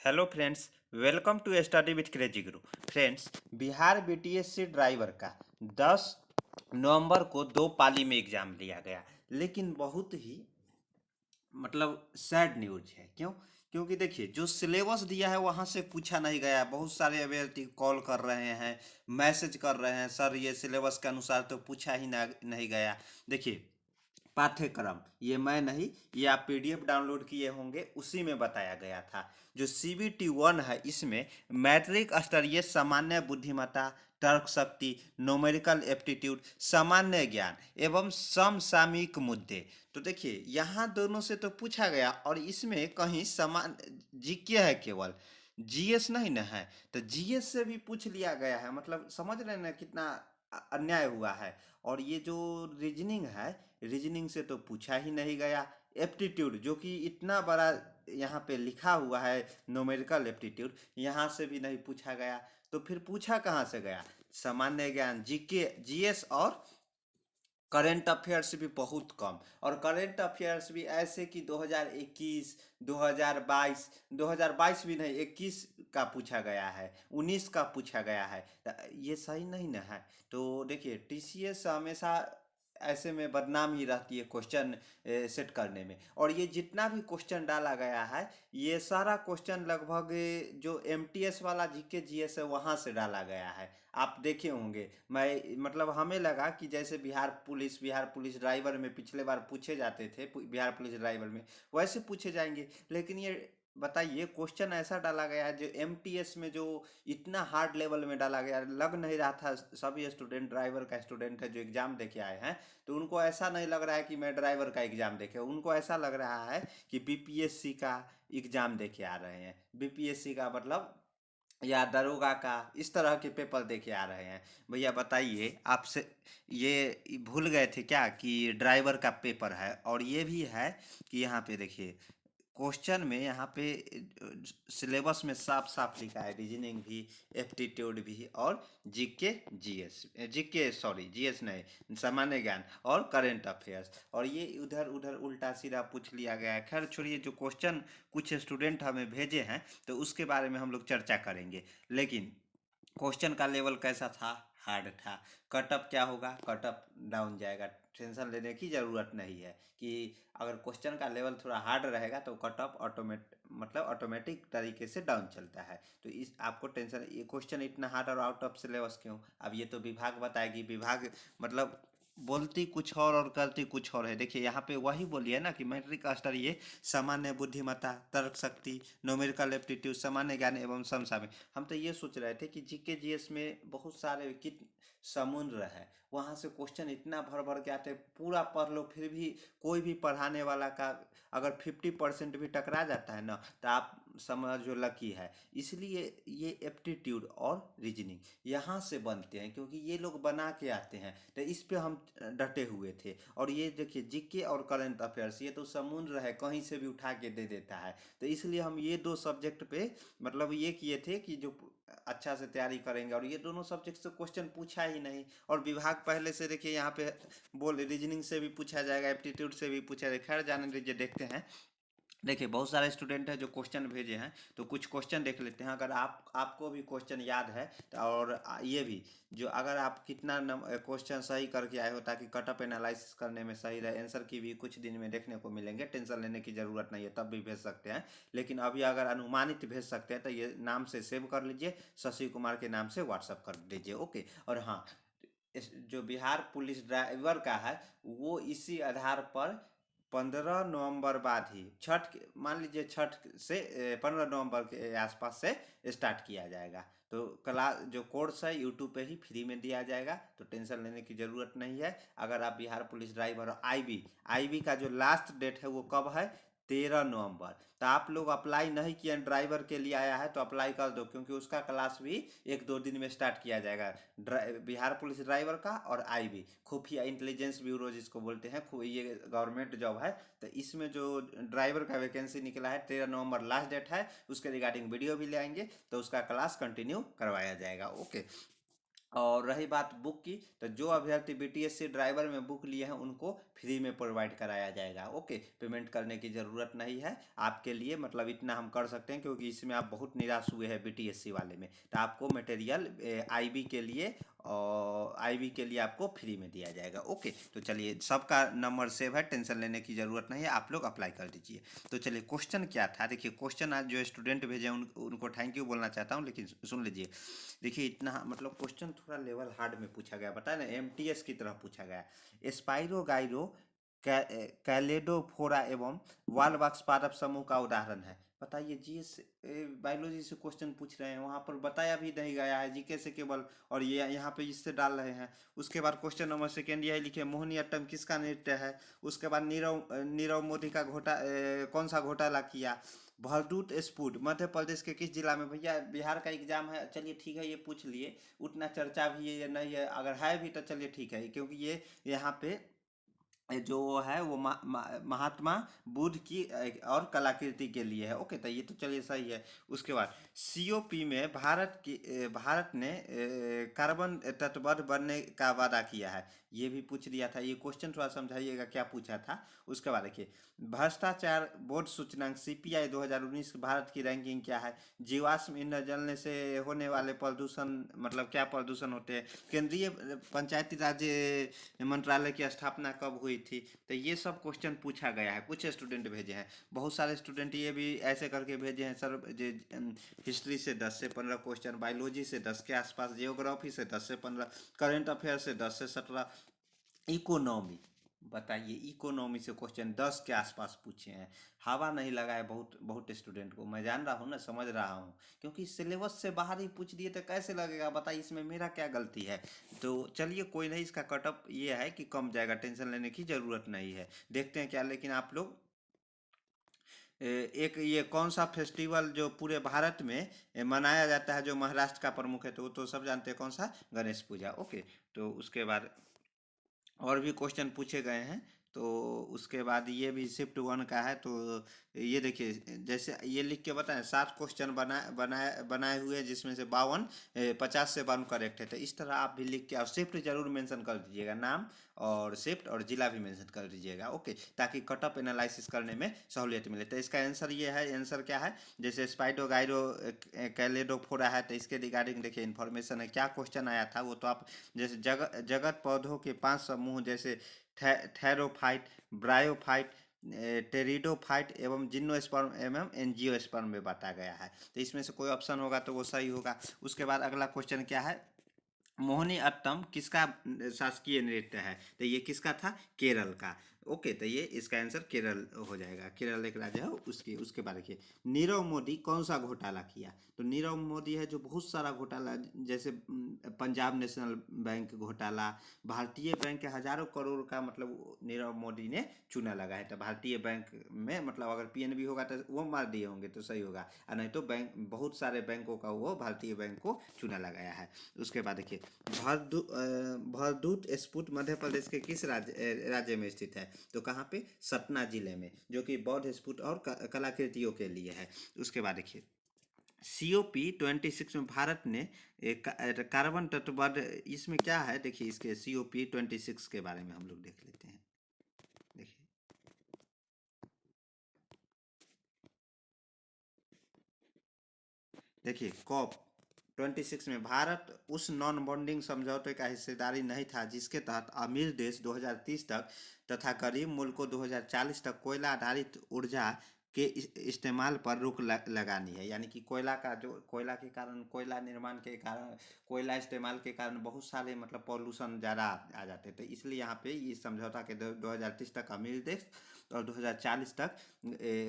Hello friends, welcome to study with crazy guru. Friends, Bihar BTSC driver का 10 नवंबर को दो पाली में एग्ज़ाम लिया गया। लेकिन बहुत ही सैड न्यूज है। क्यों? क्योंकि देखिए, जो सिलेबस दिया है वहाँ से पूछा नहीं गया। बहुत सारे अभ्यर्थी कॉल कर रहे हैं, मैसेज कर रहे हैं, सर ये सिलेबस के अनुसार तो पूछा ही नहीं गया। देखिए, पाठ्यक्रम ये मैं नहीं, ये आप पीडीएफ डाउनलोड किए होंगे, उसी में बताया गया था। जो CBT 1 है, इसमें मैट्रिक स्तरीय सामान्य बुद्धिमत्ता, तर्क शक्ति, न्यूमेरिकल एप्टीट्यूड, सामान्य ज्ञान एवं समसामयिक मुद्दे। तो देखिए, यहाँ दोनों से तो पूछा गया, और इसमें कहीं समान जीके है, केवल जीएस नहीं ना है। तो जीएस से भी पूछ लिया गया है। मतलब समझ रहे हैं ना कितना अन्याय हुआ है। और ये जो रीजनिंग है, रीजनिंग से तो पूछा ही नहीं गया। एप्टीट्यूड जो कि इतना बड़ा यहाँ पे लिखा हुआ है, न्यूमेरिकल एप्टीट्यूड, यहाँ से भी नहीं पूछा गया। तो फिर पूछा कहाँ से गया? सामान्य ज्ञान, जीके, जीएस और करंट अफेयर्स भी बहुत कम। और करंट अफेयर्स भी ऐसे कि 2021, 2022, 2022 भी नहीं, 21 का पूछा गया है, 19 का पूछा गया है। ये सही नहीं ना है। तो देखिए, टीसीएस हमेशा ऐसे में बदनाम ही रहती है क्वेश्चन सेट करने में। और ये जितना भी क्वेश्चन डाला गया है, ये सारा क्वेश्चन लगभग जो एमटीएस वाला जीके जीएस है वहाँ से डाला गया है। आप देखे होंगे। मैं हमें लगा कि जैसे बिहार पुलिस ड्राइवर में पिछले बार पूछे जाते थे, बिहार पुलिस ड्राइवर में वैसे पूछे जाएंगे। लेकिन ये बताइए, क्वेश्चन ऐसा डाला गया है जो एमटीएस में जो इतना हार्ड लेवल में डाला गया, लग नहीं रहा था। सभी स्टूडेंट, ड्राइवर का स्टूडेंट है जो एग्जाम देके आए हैं, तो उनको ऐसा नहीं लग रहा है कि मैं ड्राइवर का एग्जाम देखे, उनको ऐसा लग रहा है कि बीपीएससी का एग्जाम देके आ रहे हैं। बीपीएससी का मतलब या दरोगा का, इस तरह के पेपर देके आ रहे हैं। भैया बताइए, आपसे ये भूल गए थे क्या कि ड्राइवर का पेपर है? और ये भी है कि यहाँ पे देखिए, क्वेश्चन में यहाँ पे सिलेबस में साफ साफ लिखा है, रीजनिंग भी, एप्टीट्यूड भी, और GK GS, GK sorry GS नहीं, सामान्य ज्ञान और करंट अफेयर्स। और ये उधर उधर उल्टा सीधा पूछ लिया गया है। खैर छोड़िए, जो क्वेश्चन कुछ स्टूडेंट हमें भेजे हैं तो उसके बारे में हम लोग चर्चा करेंगे। लेकिन क्वेश्चन का लेवल कैसा था? हार्ड था। कटअप क्या होगा? कटअप डाउन जाएगा। टेंशन लेने की ज़रूरत नहीं है कि अगर क्वेश्चन का लेवल थोड़ा हार्ड रहेगा तो कटअप ऑटोमेटिक तरीके से डाउन चलता है। तो इस आपको टेंशन, ये क्वेश्चन इतना हार्ड और आउट ऑफ सिलेबस क्यों? अब ये तो विभाग बताएगी। विभाग मतलब बोलती कुछ और करती कुछ और है। देखिए, यहाँ पे वही बोली है ना कि मैट्रिक स्तरीय सामान्य बुद्धिमत्ता, तर्क शक्ति, न्यूमेरिकल एप्टीट्यूड, सामान्य ज्ञान एवं समसामयिक। हम तो ये सोच रहे थे कि जीके जीएस में बहुत सारे कित समुद्र है, वहाँ से क्वेश्चन इतना भर भर के आते, पूरा पढ़ लो फिर भी कोई भी पढ़ाने वाला का अगर 50% भी टकरा जाता है ना, तो आप समझो लकी है। इसलिए ये एप्टीट्यूड और रीजनिंग यहाँ से बनते हैं, क्योंकि ये लोग बना के आते हैं। तो इस पे हम डटे हुए थे। और ये देखिए, जीके और करंट अफेयर्स, ये तो समुद्र है, कहीं से भी उठा के दे देता है। तो इसलिए हम ये दो सब्जेक्ट पे ये किए थे कि जो अच्छा से तैयारी करेंगे। और ये दोनों सब्जेक्ट से क्वेश्चन पूछा ही नहीं। और विभाग पहले से देखिए, यहाँ पे बोल रीजनिंग से भी पूछा जाएगा, एप्टीट्यूड से भी पूछा जाएगा। खैर जाने दीजिए, देखते हैं। देखिए, बहुत सारे स्टूडेंट हैं जो क्वेश्चन भेजे हैं, तो कुछ क्वेश्चन देख लेते हैं। अगर आपको भी क्वेश्चन याद है तो, और ये भी, जो अगर आप कितना क्वेश्चन सही करके आए हो, ताकि कटअप एनालिसिस करने में सही रहे। आंसर की भी कुछ दिन में देखने को मिलेंगे, टेंशन लेने की ज़रूरत नहीं है, तब भी भेज सकते हैं। लेकिन अभी अगर अनुमानित भेज सकते हैं तो ये नाम से सेव कर लीजिए, शशि कुमार के नाम से व्हाट्सअप कर दीजिए। ओके। और हाँ, जो बिहार पुलिस ड्राइवर का है, वो इसी आधार पर 15 नवंबर बाद ही, मान लीजिए छठ से 15 नवंबर के आसपास से स्टार्ट किया जाएगा। तो क्लास जो कोर्स है यूट्यूब पे ही फ्री में दिया जाएगा, तो टेंशन लेने की ज़रूरत नहीं है। अगर आप बिहार पुलिस ड्राइवर और आईबी, आईबी का जो लास्ट डेट है वो कब है? 13 नवंबर। तो आप लोग अप्लाई नहीं किए, ड्राइवर के लिए आया है तो अप्लाई कर दो, क्योंकि उसका क्लास भी 1-2 दिन में स्टार्ट किया जाएगा। बिहार पुलिस ड्राइवर का और आईबी, खुफिया इंटेलिजेंस ब्यूरो जिसको बोलते हैं, ये गवर्नमेंट जॉब है। तो इसमें जो ड्राइवर का वैकेंसी निकला है, 13 नवंबर लास्ट डेट है। उसके रिगार्डिंग वीडियो भी ले आएंगे, तो उसका क्लास कंटिन्यू करवाया जाएगा। ओके। और रही बात बुक की, तो जो अभ्यर्थी बीटीएससी ड्राइवर में बुक लिए हैं उनको फ्री में प्रोवाइड कराया जाएगा। ओके, पेमेंट करने की ज़रूरत नहीं है आपके लिए, मतलब इतना हम कर सकते हैं क्योंकि इसमें आप बहुत निराश हुए हैं बीटीएससी वाले में। तो आपको मटेरियल आईबी के लिए, और आईबी के लिए आपको फ्री में दिया जाएगा। ओके, तो चलिए सबका नंबर सेव है, टेंशन लेने की ज़रूरत नहीं है, आप लोग अप्लाई कर दीजिए। तो चलिए क्वेश्चन क्या था, देखिए क्वेश्चन आज जो स्टूडेंट भेजे उनको थैंक यू बोलना चाहता हूँ, लेकिन सुन लीजिए। देखिए इतना मतलब क्वेश्चन थोड़ा लेवल हार्ड में पूछा गया, बताया ना, एमटीएस की तरह पूछा गया। स्पाइरो गाइरो कैलेडोफोरा एवं वालबॉक्स पादप समूह का उदाहरण है। बताइए, जीएस बायोलॉजी से क्वेश्चन पूछ रहे हैं, वहाँ पर बताया भी नहीं गया है, जीके से केवल, और ये यहाँ पे इससे डाल रहे हैं। उसके बाद क्वेश्चन नंबर सेकेंड यह लिखे, मोहिनीअट्टम किसका नृत्य है। उसके बाद नीरव नीरव मोदी का कौन सा घोटाला किया। भरदूत स्पूट मध्य प्रदेश के किस जिला में। भैया बिहार का एग्जाम है, चलिए ठीक है, ये पूछ लिए, उतना चर्चा भी ये नहीं है, अगर है भी तो चलिए ठीक है, क्योंकि ये यहाँ पे जो है वो महात्मा बुद्ध की और कलाकृति के लिए है। ओके, तो ये तो चलिए सही है। उसके बाद सीओपी में भारत ने कार्बन तटबद्ध बनने का वादा किया है, ये भी पूछ दिया था। ये क्वेश्चन थोड़ा समझाइएगा क्या पूछा था। उसके बाद देखिए, भ्रष्टाचार बोर्ड सूचकांक सीपीआई 2019 भारत की रैंकिंग क्या है। जीवाश्म ईंधन जलने से होने वाले प्रदूषण, मतलब क्या प्रदूषण होते हैं। केंद्रीय पंचायती राज मंत्रालय की स्थापना कब हुई थी। तो ये सब क्वेश्चन पूछा गया है, कुछ स्टूडेंट भेजे हैं, बहुत सारे स्टूडेंट ये भी ऐसे करके भेजे हैं सर, हिस्ट्री से 10 से 15 क्वेश्चन, बायोलॉजी से 10 के आसपास, जियोग्राफी से 10 से 15, करंट अफेयर से 10 से 17, इकोनॉमी, बताइए इकोनॉमी से क्वेश्चन 10 के आसपास पूछे हैं। हवा नहीं लगा है बहुत बहुत स्टूडेंट को, मैं जान रहा हूँ ना, समझ रहा हूँ, क्योंकि सिलेबस से बाहर ही पूछ दिए तो कैसे लगेगा, बताइए इसमें मेरा क्या गलती है। तो चलिए कोई नहीं, इसका कटअप ये है कि कम जाएगा, टेंशन लेने की ज़रूरत नहीं है, देखते हैं क्या। लेकिन आप लोग एक ये कौन सा फेस्टिवल जो पूरे भारत में मनाया जाता है, जो महाराष्ट्र का प्रमुख है, तो वो तो सब जानते हैं, कौन सा, गणेश पूजा। ओके, तो उसके बाद और भी क्वेश्चन पूछे गए हैं। तो उसके बाद ये भी शिफ्ट वन का है। तो ये देखिए, जैसे ये लिख के बताएं, 7 क्वेश्चन बनाए बनाए हुए हैं, जिसमें से 52 50 से 52 करेक्ट है। तो इस तरह आप भी लिख के, और शिफ्ट जरूर मेंशन कर दीजिएगा, नाम और शिफ्ट और जिला भी मेंशन कर दीजिएगा। ओके, ताकि कटअप एनालिसिस करने में सहूलियत मिले। तो इसका आंसर ये है, आंसर क्या है, जैसे स्पाइडो गाइरो कैलेडोफोरा है, तो इसके रिगार्डिंग देखिए इन्फॉर्मेशन है, क्या क्वेश्चन आया था वो तो आप, जैसे जगत पौधों के 5 समूह, जैसे थेरोफाइट, ब्रायोफाइट, टेरिडोफाइट एवं जिम्नोस्पर्म एवं एंजियोस्पर्म में बांटा गया है। तो इसमें से कोई ऑप्शन होगा तो वो सही होगा। उसके बाद अगला क्वेश्चन क्या है, मोहिनी अट्टम किसका शासकीय नृत्य है। तो ये किसका था, केरल का। ओके, तो ये इसका आंसर केरल हो जाएगा, केरल एक राज्य है उसकी। उसके बाद देखिए, नीरव मोदी कौन सा घोटाला किया। तो नीरव मोदी है जो बहुत सारा घोटाला, जैसे पंजाब नेशनल बैंक घोटाला, भारतीय बैंक के हजारों करोड़ का, मतलब नीरव मोदी ने चूना लगा है। तो भारतीय बैंक में, मतलब अगर पीएनबी होगा तो वो मार दिए होंगे तो सही होगा, और नहीं तो बैंक, बहुत सारे बैंकों का वो भारतीय बैंक को चूना लगाया है। उसके बाद देखिए, भरदूत स्फुट मध्य प्रदेश के किस राज्य में स्थित है। तो कहाँ पे, सतना जिले में, जो कि बौद्ध स्फुट और कलाकृतियों के लिए है। उसके बाद देखिए, COP26 में भारत ने कार्बन तटबद्ध, इसमें क्या है देखिए, इसके COP26 के बारे में हम लोग देख लेते हैं। देखिए, देखिए COP26 में भारत उस नॉन बॉन्डिंग समझौते का हिस्सेदारी नहीं था जिसके तहत अमीर देश 2030 तक तथा गरीब मुल्कों 2040 तक कोयला आधारित ऊर्जा के इस्तेमाल पर रोक लगानी है। यानी कि कोयला का, जो कोयला के कारण, कोयला निर्माण के कारण, कोयला इस्तेमाल के कारण बहुत सारे मतलब पॉल्यूशन ज़्यादा आ जाते हैं। तो इसलिए यहाँ पे ये समझौता के 2030 तक अमीर देश और 2040 तक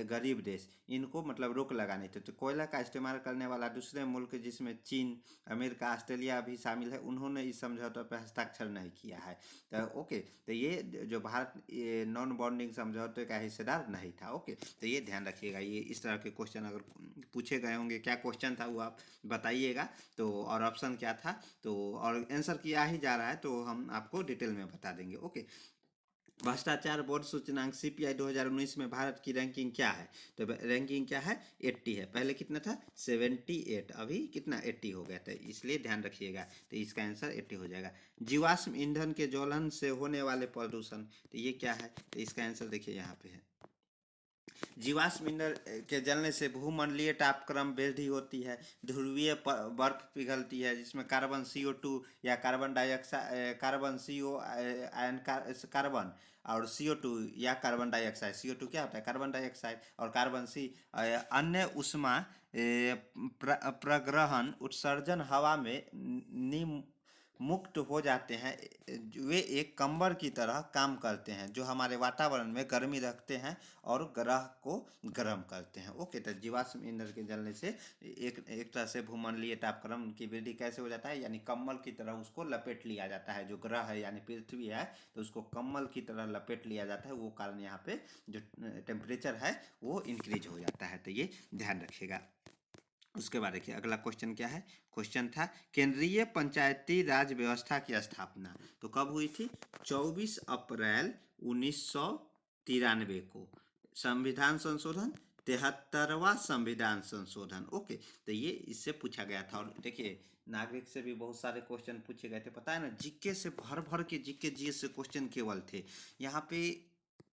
गरीब देश, इनको मतलब रोक लगानी थी। तो कोयला का इस्तेमाल करने वाला दूसरे मुल्क, जिसमें चीन, अमेरिका, ऑस्ट्रेलिया भी शामिल है, उन्होंने इस समझौते पर हस्ताक्षर नहीं किया है। तो ओके, तो ये जो भारत नॉन बॉन्डिंग समझौते का हिस्सेदार नहीं था। ओके, तो ये ध्यान रखिएगा, ये इस तरह के क्वेश्चन अगर पूछे गए होंगे, क्या क्वेश्चन था वो आप बताइएगा। तो और ऑप्शन क्या था, तो और आंसर किया ही जा रहा है तो हम आपको डिटेल में बता देंगे। ओके, भ्रष्टाचार बोर्ड सूचकांक CPI 2019 में भारत की रैंकिंग क्या है? तो रैंकिंग क्या है? 80 है। पहले कितना था? 78। अभी कितना? 80 हो गया था, इसलिए ध्यान रखिएगा। तो इसका आंसर 80 हो जाएगा। जीवाश्म ईंधन के ज्वलन से होने वाले प्रदूषण, तो ये क्या है? तो इसका आंसर देखिए यहाँ पे है। जीवाश्म ईंधन के जलने से भूमंडलीय तापक्रम वृद्धि होती है, ध्रुवीय बर्फ पिघलती है, जिसमें कार्बन CO2 या carbon dioxide, carbon CO ion carbon और CO2 या कार्बन डाइऑक्साइड, CO2 क्या होता है? कार्बन डाइऑक्साइड, और कार्बन सी अन्य उष्मा प्रग्रहण उत्सर्जन हवा में मुक्त हो जाते हैं। वे एक कंबल की तरह काम करते हैं जो हमारे वातावरण में गर्मी रखते हैं और ग्रह को गर्म करते हैं। ओके, तो जीवाश्म ईंधन के जलने से एक तरह से भूमंडलीय तापक्रम की वृद्धि कैसे हो जाता है, यानी कम्बल की तरह उसको लपेट लिया जाता है। जो ग्रह है यानी पृथ्वी है, तो उसको कम्बल की तरह लपेट लिया जाता है। वो कारण यहाँ पे जो टेम्परेचर है वो इंक्रीज हो जाता है। तो ये ध्यान रखिएगा। उसके बाद देखिए अगला क्वेश्चन क्या है। क्वेश्चन था केंद्रीय पंचायती राज व्यवस्था की स्थापना तो कब हुई थी? 24 अप्रैल 1993 को। संविधान संशोधन, 73वां संविधान संशोधन। ओके, तो ये इससे पूछा गया था। और देखिए नागरिक से भी बहुत सारे क्वेश्चन पूछे गए थे, पता है ना। जीके से भर भर के जीके जीएस से क्वेश्चन केवल थे यहाँ पे।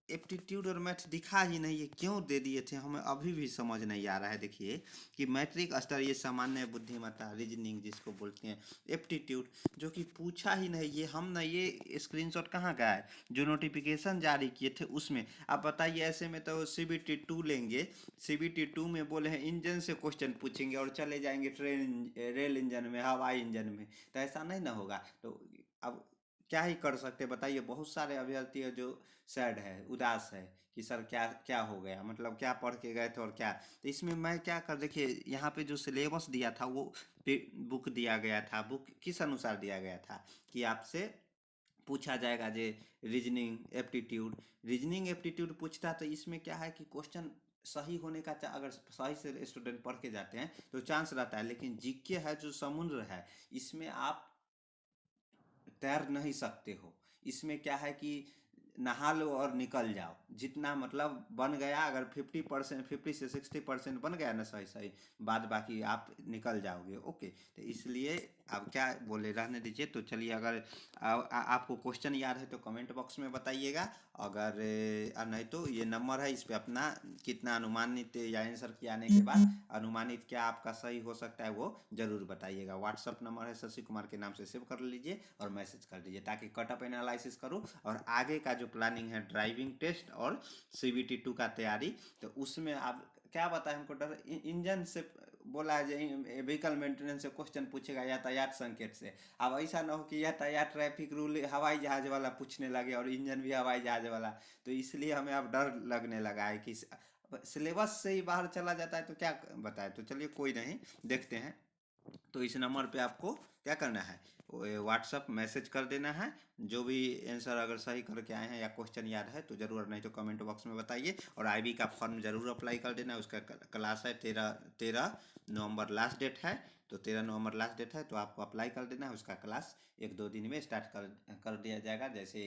एप्टीट्यूड और मैथ दिखा ही नहीं है, क्यों दे दिए थे हमें अभी भी समझ नहीं आ रहा है। देखिए कि मैट्रिक स्तर, ये सामान्य बुद्धिमत्ता रीजनिंग जिसको बोलते हैं, एप्टीट्यूड जो कि पूछा ही नहीं। ये हम ना, ये स्क्रीनशॉट कहाँ का है? जो नोटिफिकेशन जारी किए थे उसमें। आप बताइए, ऐसे में तो CBT 2 लेंगे, CBT 2 में बोले हैं इंजन से क्वेश्चन पूछेंगे और चले जाएंगे रेल इंजन में, हवाई इंजन में, तो ऐसा नहीं ना होगा। तो अब क्या ही कर सकते बताइए। बहुत सारे अभ्यर्थी है जो सैड है, उदास है कि सर क्या क्या हो गया, मतलब क्या पढ़ के गए थे और क्या। तो इसमें मैं क्या कर, देखिए यहाँ पे जो सिलेबस दिया था वो बुक दिया गया था। बुक किस अनुसार दिया गया था कि आपसे पूछा जाएगा जे रीजनिंग एप्टीट्यूड। रीजनिंग एप्टीट्यूड पूछता तो इसमें क्या है कि क्वेश्चन सही होने का, अगर सही से स्टूडेंट पढ़ के जाते हैं तो चांस रहता है। लेकिन जीके है जो समुद्र है, इसमें आप तैर नहीं सकते हो। इसमें क्या है कि नहा लो और निकल जाओ, जितना मतलब बन गया, अगर 50%, 50 से 60% बन गया ना सही सही, बाद बाकी आप निकल जाओगे। ओके, तो इसलिए अब क्या बोले, रहने दीजिए। तो चलिए, अगर आपको क्वेश्चन याद है तो कमेंट बॉक्स में बताइएगा। अगर नहीं तो ये नंबर है, इस पर अपना कितना अनुमानित या आंसर किया आने के बाद अनुमानित क्या आपका सही हो सकता है वो जरूर बताइएगा। व्हाट्सअप नंबर है, शशि कुमार के नाम से सेव कर लीजिए और मैसेज कर दीजिए, ताकि कटअप एनालिसिस करूँ और आगे का जो प्लानिंग है ड्राइविंग टेस्ट और CBT 2 का तैयारी, तो उसमें आप क्या बताएं हमको डर इंजन से बोला है, व्हीकल मेंटेनेंस से क्वेश्चन पूछेगा, यातायात संकेत से। अब ऐसा ना हो कि यातायात ट्रैफिक रूल हवाई जहाज वाला पूछने लगे और इंजन भी हवाई जहाज वाला। तो इसलिए हमें अब डर लगने लगा है कि सिलेबस से ही बाहर चला जाता है तो क्या बताए। तो चलिए कोई नहीं, देखते हैं। तो इस नंबर पे आपको क्या करना है, व्हाट्सअप मैसेज कर देना है। जो भी आंसर अगर सही करके आए हैं या क्वेश्चन याद है तो ज़रूर, नहीं तो कमेंट बॉक्स में बताइए। और IB का फॉर्म ज़रूर अप्लाई कर देना। उसका क्लास है 13 नवंबर लास्ट डेट है। तो 13 नवंबर लास्ट डेट है, तो आपको अप्लाई कर देना है। उसका क्लास 1-2 दिन में स्टार्ट कर दिया जाएगा। जैसे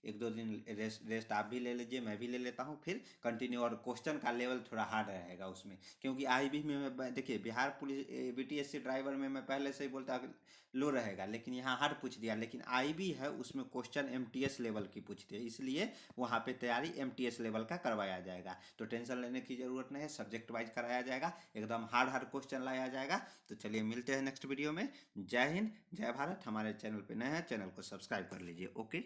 1-2 दिन रेस्ट आप भी ले लीजिए, मैं भी ले लेता हूँ, फिर कंटिन्यू। और क्वेश्चन का लेवल थोड़ा हार्ड रहेगा उसमें, क्योंकि IB में मैं देखिए बिहार पुलिस BTSC ड्राइवर में मैं पहले से ही बोलता लो रहेगा, लेकिन यहाँ हार्ड पूछ दिया। लेकिन IB है उसमें क्वेश्चन MTS लेवल की पूछते हैं, इसलिए वहाँ पे तैयारी MTS लेवल का करवाया जाएगा। तो टेंशन लेने की ज़रूरत नहीं है, सब्जेक्ट वाइज कराया जाएगा, एकदम हार्ड हार्ड क्वेश्चन लाया जाएगा। तो चलिए मिलते हैं नेक्स्ट वीडियो में। जय हिंद, जय भारत। हमारे चैनल पे नए हैं, चैनल को सब्सक्राइब कर लीजिए। ओके।